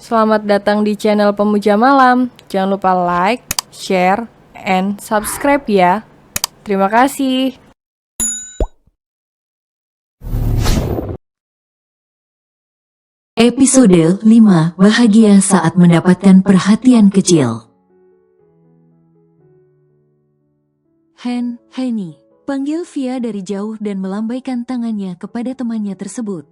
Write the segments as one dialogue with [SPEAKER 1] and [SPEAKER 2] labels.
[SPEAKER 1] Selamat datang di channel Pemuja Malam. Jangan lupa like, share, and subscribe ya. Terima kasih.
[SPEAKER 2] Episode 5. Bahagia saat mendapatkan perhatian kecil. Henny, panggil Via dari jauh dan melambaikan tangannya kepada temannya tersebut.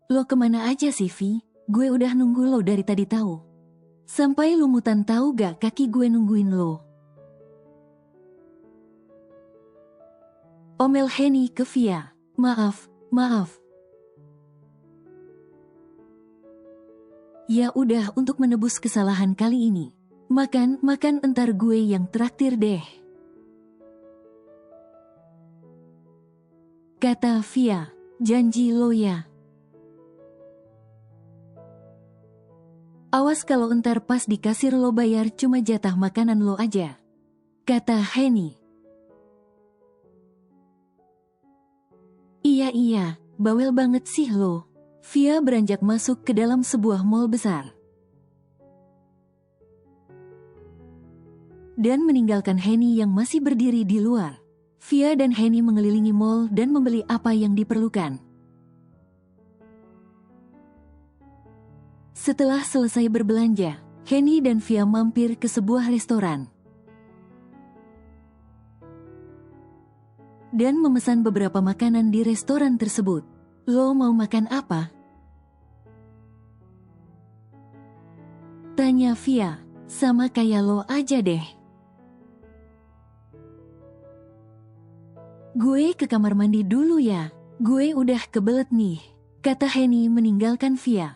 [SPEAKER 2] Lo kemana aja sih, Vi? Gue udah nunggu lo dari tadi tahu. Sampai lumutan tahu gak kaki gue nungguin lo. Omel Henny ke Via. Maaf. Ya udah, untuk menebus kesalahan kali ini. Makan entar gue yang traktir deh. Kata Via, janji lo ya. Awas kalau entar pas di kasir lo bayar cuma jatah makanan lo aja. Kata Henny. Iya, bawel banget sih lo. Via beranjak masuk ke dalam sebuah mall besar. Dan meninggalkan Henny yang masih berdiri di luar. Via dan Henny mengelilingi mall dan membeli apa yang diperlukan. Setelah selesai berbelanja, Henny dan Via mampir ke sebuah restoran. Dan memesan beberapa makanan di restoran tersebut. Lo mau makan apa? Tanya Via. Sama kayak lo aja deh. Gue ke kamar mandi dulu ya. Gue udah kebelet nih. Kata Henny meninggalkan Via.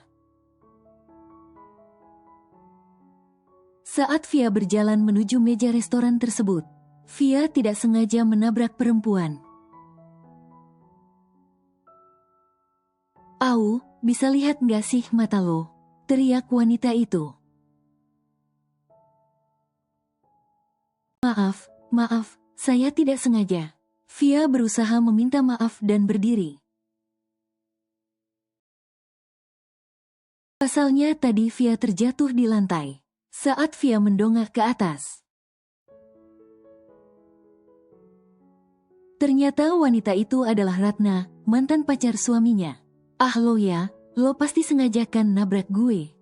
[SPEAKER 2] Saat Via berjalan menuju meja restoran tersebut, Via tidak sengaja menabrak perempuan. Au, bisa lihat nggak sih mata lo? Teriak wanita itu. Maaf, saya tidak sengaja. Via berusaha meminta maaf dan berdiri. Pasalnya tadi Via terjatuh di lantai saat Via mendongak ke atas. Ternyata wanita itu adalah Ratna, mantan pacar suaminya. Ah lo ya, lo pasti sengajakan nabrak gue.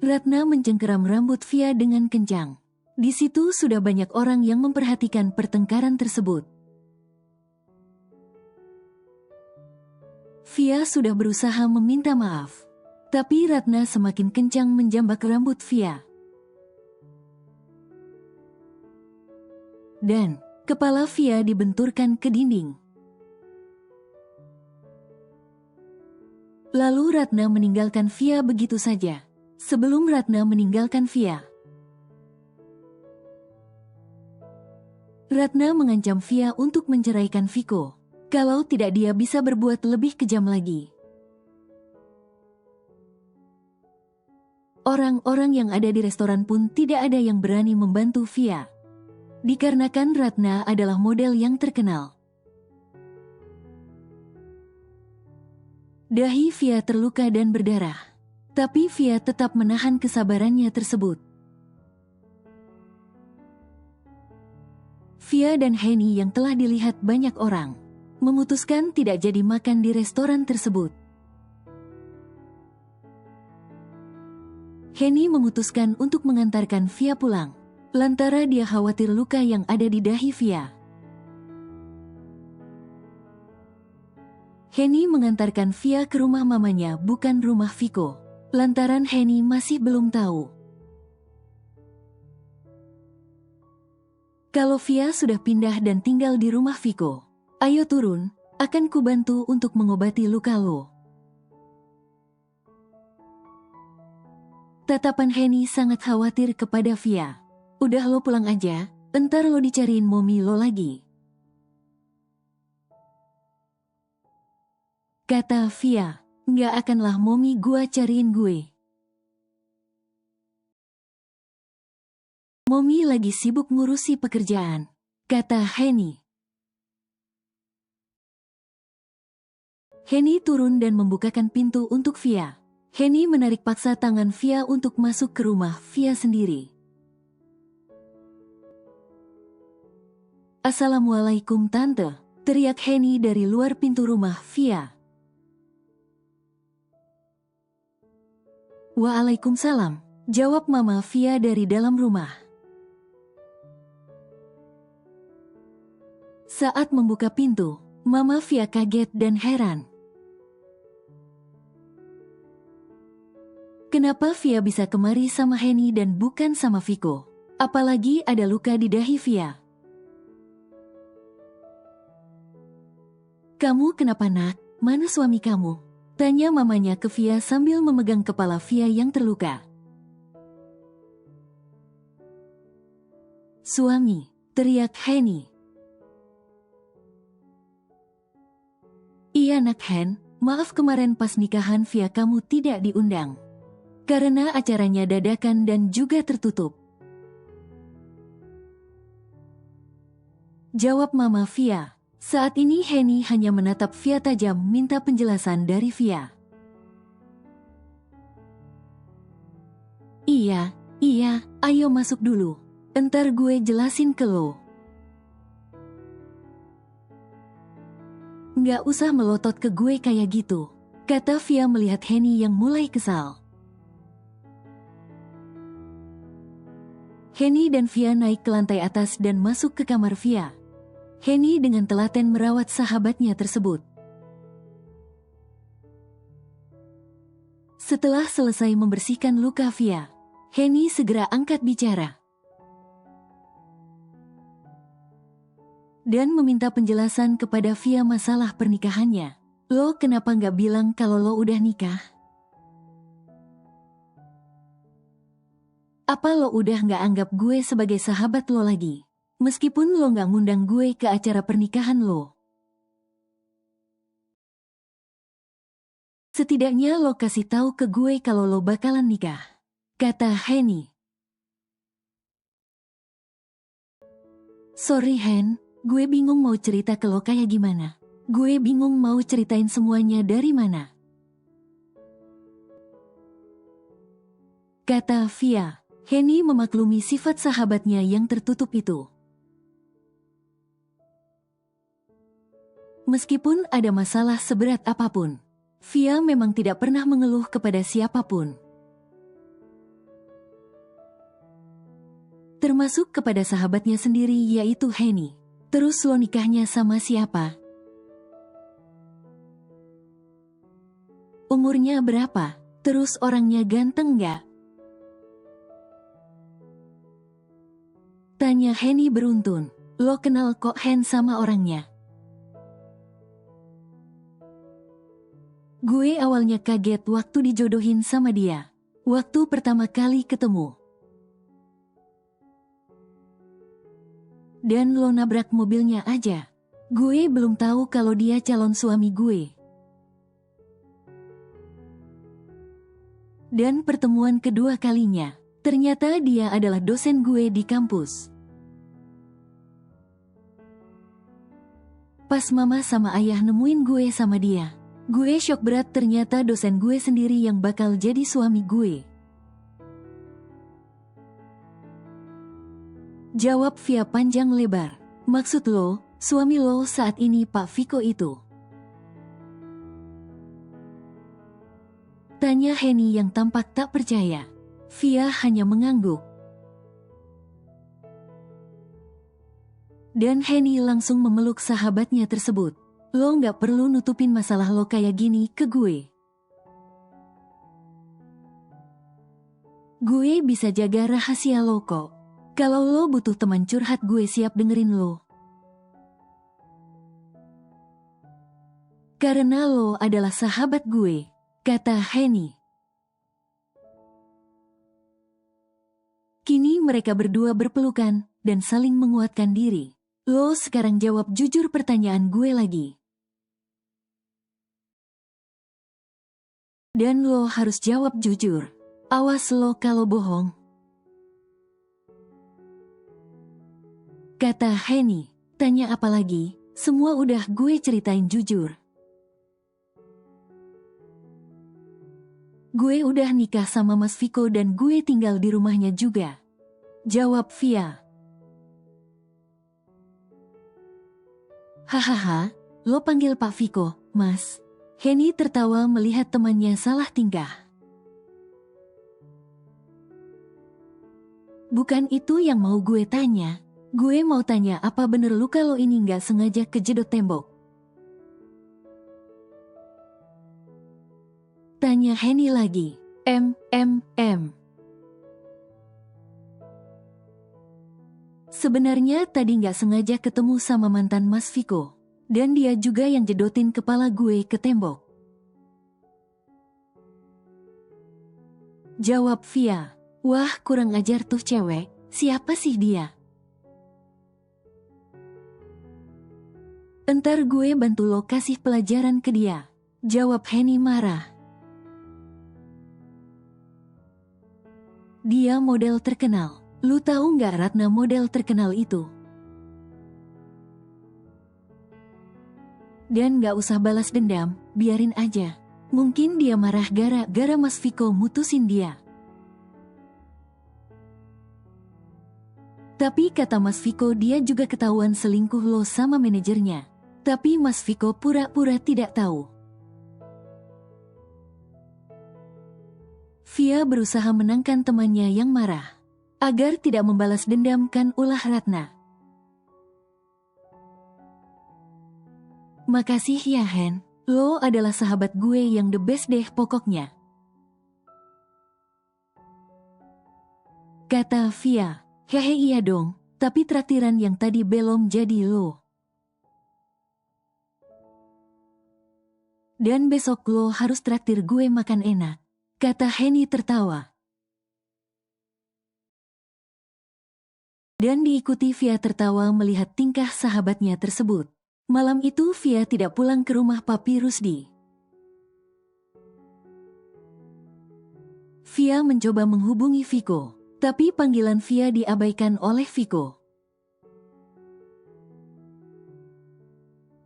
[SPEAKER 2] Ratna mencengkeram rambut Via dengan kencang. Di situ sudah banyak orang yang memperhatikan pertengkaran tersebut. Via sudah berusaha meminta maaf, tapi Ratna semakin kencang menjambak rambut Via. Dan kepala Via dibenturkan ke dinding. Lalu Ratna meninggalkan Via begitu saja. Sebelum Ratna meninggalkan Via, Ratna mengancam Via untuk menceraikan Viko. Kalau tidak dia bisa berbuat lebih kejam lagi. Orang-orang yang ada di restoran pun tidak ada yang berani membantu Via. Dikarenakan Ratna adalah model yang terkenal. Dahi Via terluka dan berdarah. Tapi Via tetap menahan kesabarannya tersebut. Via dan Henny yang telah dilihat banyak orang, memutuskan tidak jadi makan di restoran tersebut. Henny memutuskan untuk mengantarkan Via pulang, lantaran dia khawatir luka yang ada di dahi Via. Henny mengantarkan Via ke rumah mamanya, bukan rumah Viko, lantaran Henny masih belum tahu kalau Via sudah pindah dan tinggal di rumah Viko. Ayo turun, akan kubantu untuk mengobati luka lo. Tatapan Henny sangat khawatir kepada Via. Udah lo pulang aja, entar lo dicariin momi lo lagi. Kata Via, nggak akanlah momi gua cariin gue. Momi lagi sibuk ngurusi pekerjaan. Kata Henny. Henny turun dan membukakan pintu untuk Via. Henny menarik paksa tangan Via untuk masuk ke rumah Via sendiri. "Assalamualaikum Tante," teriak Henny dari luar pintu rumah Via. "Waalaikumsalam," jawab Mama Via dari dalam rumah. Saat membuka pintu, Mama Via kaget dan heran. Kenapa Via bisa kemari sama Henny dan bukan sama Viko? Apalagi ada luka di dahi Via. "Kamu kenapa nak? Mana suami kamu?" tanya mamanya ke Via sambil memegang kepala Via yang terluka. "Suami," teriak Henny. "Iya nak Hen, maaf kemarin pas nikahan Via kamu tidak diundang. Karena acaranya dadakan dan juga tertutup," jawab Mama Via. Saat ini Henny hanya menatap Via tajam minta penjelasan dari Via. Iya, ayo masuk dulu. Entar gue jelasin ke lo." "Nggak usah melotot ke gue kayak gitu," kata Via melihat Henny yang mulai kesal. Henny dan Via naik ke lantai atas dan masuk ke kamar Via. Henny dengan telaten merawat sahabatnya tersebut. Setelah selesai membersihkan luka Via, Henny segera angkat bicara dan meminta penjelasan kepada Via masalah pernikahannya. "Lo kenapa nggak bilang kalau lo udah nikah? Apa lo udah nggak anggap gue sebagai sahabat lo lagi? Meskipun lo nggak ngundang gue ke acara pernikahan lo. Setidaknya lo kasih tahu ke gue kalau lo bakalan nikah," kata Henny. "Sorry Hen, gue bingung mau cerita ke lo kayak gimana. Gue bingung mau ceritain semuanya dari mana," kata Via. Henny memaklumi sifat sahabatnya yang tertutup itu. Meskipun ada masalah seberat apapun, Via memang tidak pernah mengeluh kepada siapapun. Termasuk kepada sahabatnya sendiri yaitu Henny. "Terus lo nikahnya sama siapa? Umurnya berapa? Terus orangnya ganteng nggak?" tanya Henny beruntun. "Lo kenal kok Hen sama orangnya?" "Gue awalnya kaget waktu dijodohin sama dia. Waktu pertama kali ketemu. Dan lo nabrak mobilnya aja. Gue belum tahu kalau dia calon suami gue. Dan pertemuan kedua kalinya, ternyata dia adalah dosen gue di kampus. Pas mama sama ayah nemuin gue sama dia, gue shock berat, ternyata dosen gue sendiri yang bakal jadi suami gue," jawab Via panjang lebar. "Maksud lo, suami lo saat ini Pak Viko itu?" tanya Henny yang tampak tak percaya. Via hanya mengangguk. Dan Henny langsung memeluk sahabatnya tersebut. "Lo nggak perlu nutupin masalah lo kayak gini ke gue. Gue bisa jaga rahasia lo kok. Kalau lo butuh teman curhat, gue siap dengerin lo. Karena lo adalah sahabat gue," kata Henny. Kini mereka berdua berpelukan dan saling menguatkan diri. "Lo sekarang jawab jujur pertanyaan gue lagi. Dan lo harus jawab jujur. Awas lo kalau bohong," kata Henny. "Tanya apa lagi? Semua udah gue ceritain jujur." Gue udah nikah sama Mas Viko dan gue tinggal di rumahnya juga. Jawab Via. Hahaha, lo panggil Pak Viko, Mas. Henny tertawa melihat temannya salah tingkah. Bukan itu yang mau gue tanya. Gue mau tanya apa bener lu kalau ini nggak sengaja kejedot tembok? Tanya Henny lagi. Sebenarnya tadi nggak sengaja ketemu sama mantan Mas Viko. Dan dia juga yang jedotin kepala gue ke tembok. Jawab Via. Wah, kurang ajar tuh cewek. Siapa sih dia? Entar gue bantu lo kasih pelajaran ke dia. Jawab Henny marah. Dia model terkenal. Lu tahu nggak Ratna model terkenal itu? Dan nggak usah balas dendam, biarin aja. Mungkin dia marah gara-gara Mas Viko mutusin dia. Tapi kata Mas Viko dia juga ketahuan selingkuh lo sama manajernya. Tapi Mas Viko pura-pura tidak tahu. Via berusaha menangkan temannya yang marah. Agar tidak membalas dendam kan ulah Ratna. Makasih ya Hen, lo adalah sahabat gue yang the best deh pokoknya. Kata Via, hehe iya dong, tapi traktiran yang tadi belum jadi lo. Dan besok lo harus traktir gue makan enak, kata Henny tertawa. Dan diikuti Via tertawa melihat tingkah sahabatnya tersebut. Malam itu Via tidak pulang ke rumah Papi Rusdi. Via mencoba menghubungi Viko, tapi panggilan Via diabaikan oleh Viko.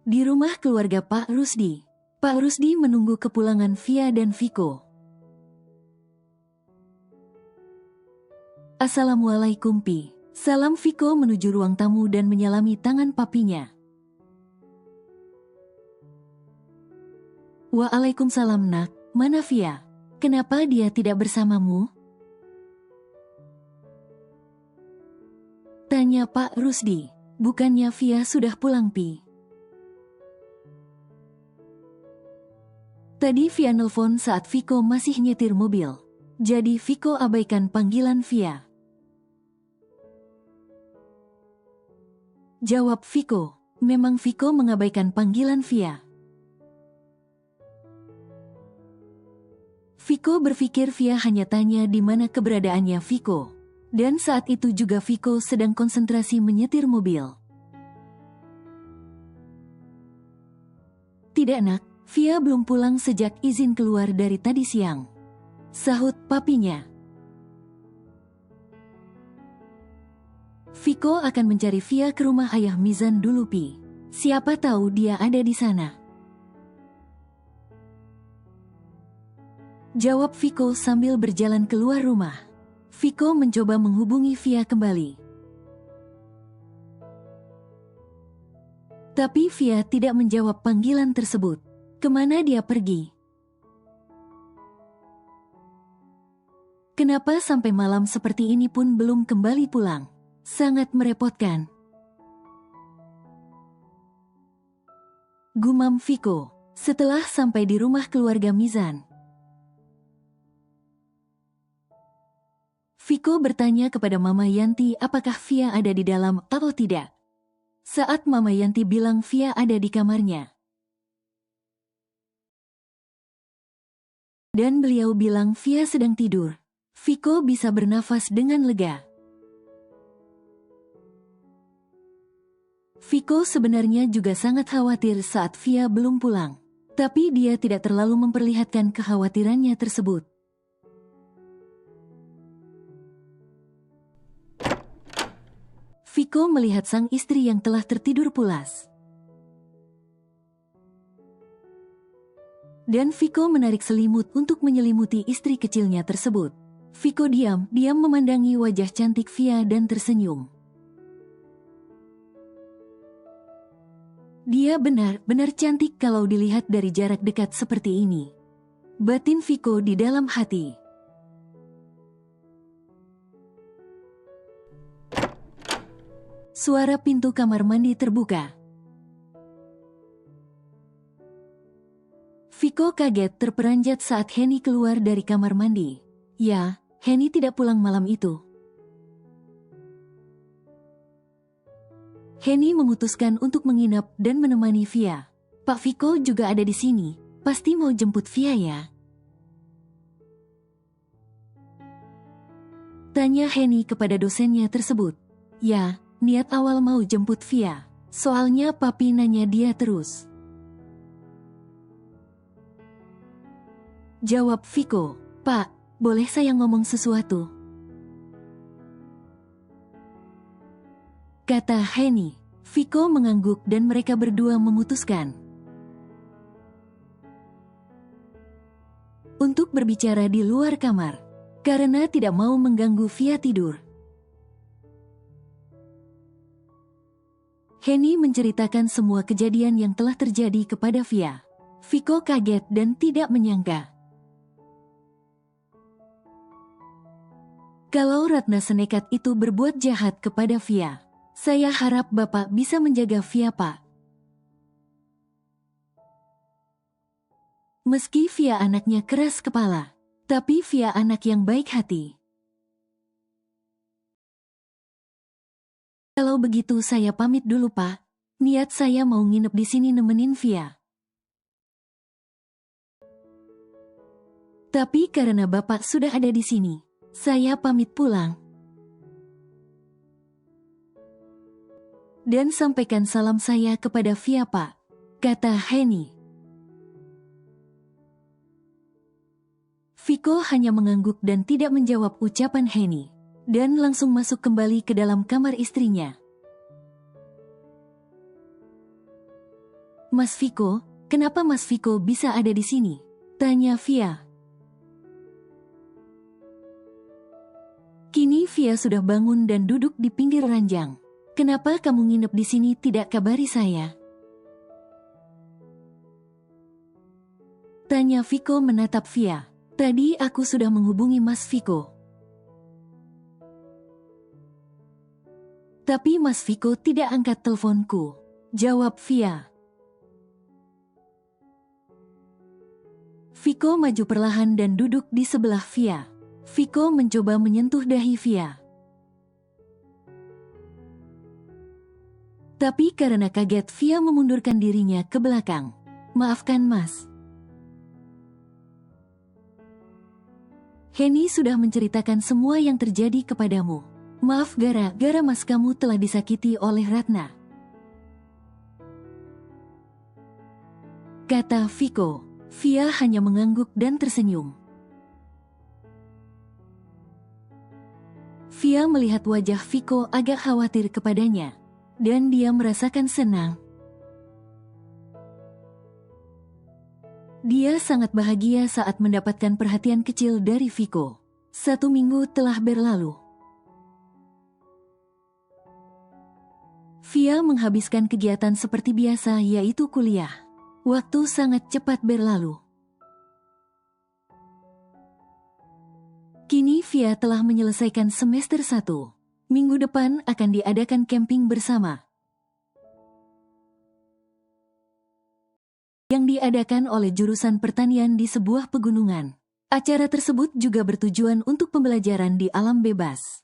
[SPEAKER 2] Di rumah keluarga Pak Rusdi, Pak Rusdi menunggu kepulangan Via dan Viko. Assalamualaikum Pi. Salam Viko menuju ruang tamu dan menyalami tangan papinya. Waalaikumsalam nak, mana Via? Kenapa dia tidak bersamamu? Tanya Pak Rusdi. Bukannya Via sudah pulang Pi? Tadi Via nelpon saat Viko masih nyetir mobil. Jadi Viko abaikan panggilan Via. Jawab Viko. Memang Viko mengabaikan panggilan Via. Viko berpikir Via hanya tanya di mana keberadaannya Viko. Dan saat itu juga Viko sedang konsentrasi menyetir mobil. Tidak nak, Via belum pulang sejak izin keluar dari tadi siang. Sahut papinya. Viko akan mencari Via ke rumah ayah Mizan dulu Pi. Siapa tahu dia ada di sana. Jawab Viko sambil berjalan keluar rumah. Viko mencoba menghubungi Via kembali. Tapi Via tidak menjawab panggilan tersebut. Kemana dia pergi? Kenapa sampai malam seperti ini pun belum kembali pulang? Sangat merepotkan. Gumam Viko setelah sampai di rumah keluarga Mizan. Viko bertanya kepada Mama Yanti apakah Via ada di dalam atau tidak. Saat Mama Yanti bilang Via ada di kamarnya. Dan beliau bilang Via sedang tidur. Viko bisa bernafas dengan lega. Viko sebenarnya juga sangat khawatir saat Via belum pulang. Tapi dia tidak terlalu memperlihatkan kekhawatirannya tersebut. Viko melihat sang istri yang telah tertidur pulas. Dan Viko menarik selimut untuk menyelimuti istri kecilnya tersebut. Viko diam-diam memandangi wajah cantik Via dan tersenyum. Dia benar-benar cantik kalau dilihat dari jarak dekat seperti ini. Batin Viko di dalam hati. Suara pintu kamar mandi terbuka. Viko kaget terperanjat saat Henny keluar dari kamar mandi. Ya, Henny tidak pulang malam itu. Henny memutuskan untuk menginap dan menemani Via. Pak Viko juga ada di sini, pasti mau jemput Via ya? Tanya Henny kepada dosennya tersebut. Ya, niat awal mau jemput Via. Soalnya papi nanya dia terus. Jawab Viko. Pak, boleh saya ngomong sesuatu? Kata Henny. Viko mengangguk dan mereka berdua memutuskan untuk berbicara di luar kamar, karena tidak mau mengganggu Via tidur. Henny menceritakan semua kejadian yang telah terjadi kepada Via. Viko kaget dan tidak menyangka kalau Ratna senekat itu berbuat jahat kepada Via. Saya harap Bapak bisa menjaga Via, Pak. Meski Via anaknya keras kepala, tapi Via anak yang baik hati. Kalau begitu saya pamit dulu, Pak. Niat saya mau nginep di sini nemenin Via. Tapi karena Bapak sudah ada di sini, saya pamit pulang. Dan sampaikan salam saya kepada Via, Pak, kata Henny. Viko hanya mengangguk dan tidak menjawab ucapan Henny, dan langsung masuk kembali ke dalam kamar istrinya. Mas Viko, kenapa Mas Viko bisa ada di sini? Tanya Via. Kini Via sudah bangun dan duduk di pinggir ranjang. Kenapa kamu nginep di sini tidak kabari saya? Tanya Viko menatap Via. Tadi aku sudah menghubungi Mas Viko. Tapi Mas Viko tidak angkat teleponku. Jawab Via. Viko maju perlahan dan duduk di sebelah Via. Viko mencoba menyentuh dahi Via. Tapi karena kaget Via memundurkan dirinya ke belakang. Maafkan Mas. Henny sudah menceritakan semua yang terjadi kepadamu. Maaf gara-gara Mas kamu telah disakiti oleh Ratna. Kata Viko. Via hanya mengangguk dan tersenyum. Via melihat wajah Viko agak khawatir kepadanya, dan dia merasakan senang. Dia sangat bahagia saat mendapatkan perhatian kecil dari Viko. 1 minggu telah berlalu. Via menghabiskan kegiatan seperti biasa yaitu kuliah. Waktu sangat cepat berlalu. Kini Via telah menyelesaikan semester 1. Minggu depan akan diadakan camping bersama. Yang diadakan oleh jurusan pertanian di sebuah pegunungan. Acara tersebut juga bertujuan untuk pembelajaran di alam bebas.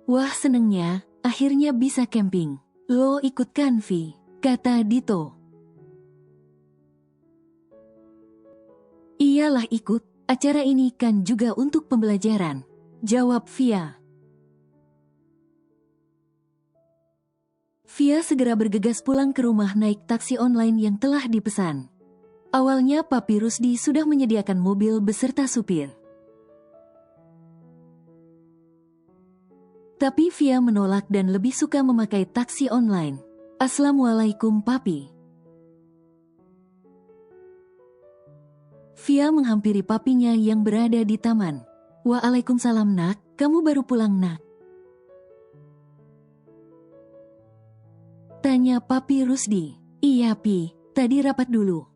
[SPEAKER 2] Wah senengnya, akhirnya bisa camping. Lo ikut kan Vi? Kata Dito. Iyalah ikut, acara ini kan juga untuk pembelajaran. Jawab Via. Via segera bergegas pulang ke rumah naik taksi online yang telah dipesan. Awalnya Papi Rusdi sudah menyediakan mobil beserta supir. Tapi Via menolak dan lebih suka memakai taksi online. Assalamualaikum Papi. Via menghampiri papinya yang berada di taman. Waalaikumsalam nak, kamu baru pulang nak? Tanya papi Rusdi. Iya pi, tadi rapat dulu.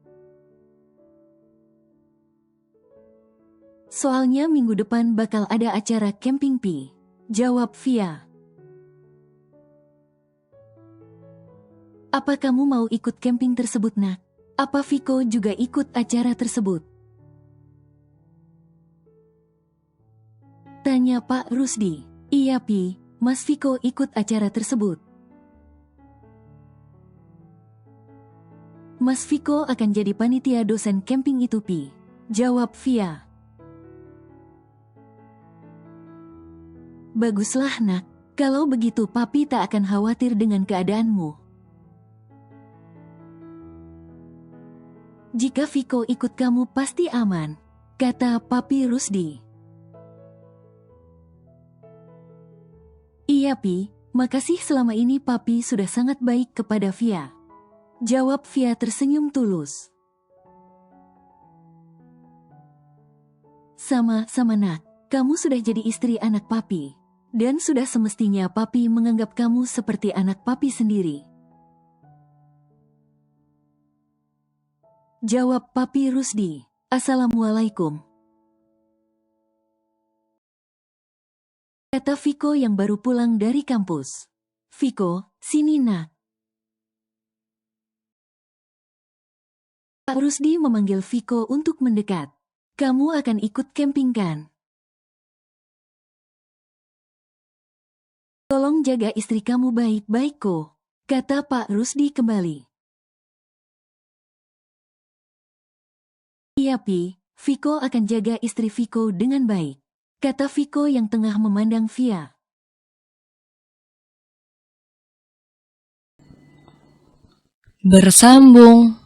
[SPEAKER 2] Soalnya minggu depan bakal ada acara camping pi. Jawab Via. Apa kamu mau ikut camping tersebut nak? Apa Viko juga ikut acara tersebut? Tanya Pak Rusdi. Iya pi, Mas Viko ikut acara tersebut. Mas Viko akan jadi panitia dosen camping itu pi. Jawab Via. Baguslah nak, kalau begitu papi tak akan khawatir dengan keadaanmu. Jika Viko ikut kamu pasti aman, kata papi Rusdi. Iya pi, makasih selama ini papi sudah sangat baik kepada Via. Jawab Via tersenyum tulus. Sama-sama nak, kamu sudah jadi istri anak papi. Dan sudah semestinya papi menganggap kamu seperti anak papi sendiri. Jawab papi Rusdi. Assalamualaikum. Kata Viko yang baru pulang dari kampus. Viko, sini nak. Pak Rusdi memanggil Viko untuk mendekat. Kamu akan ikut camping kan? Tolong jaga istri kamu baik-baik kok, kata Pak Rusdi kembali. Iya pi, Viko akan jaga istri Viko dengan baik, kata Viko yang tengah memandang Via.
[SPEAKER 1] Bersambung.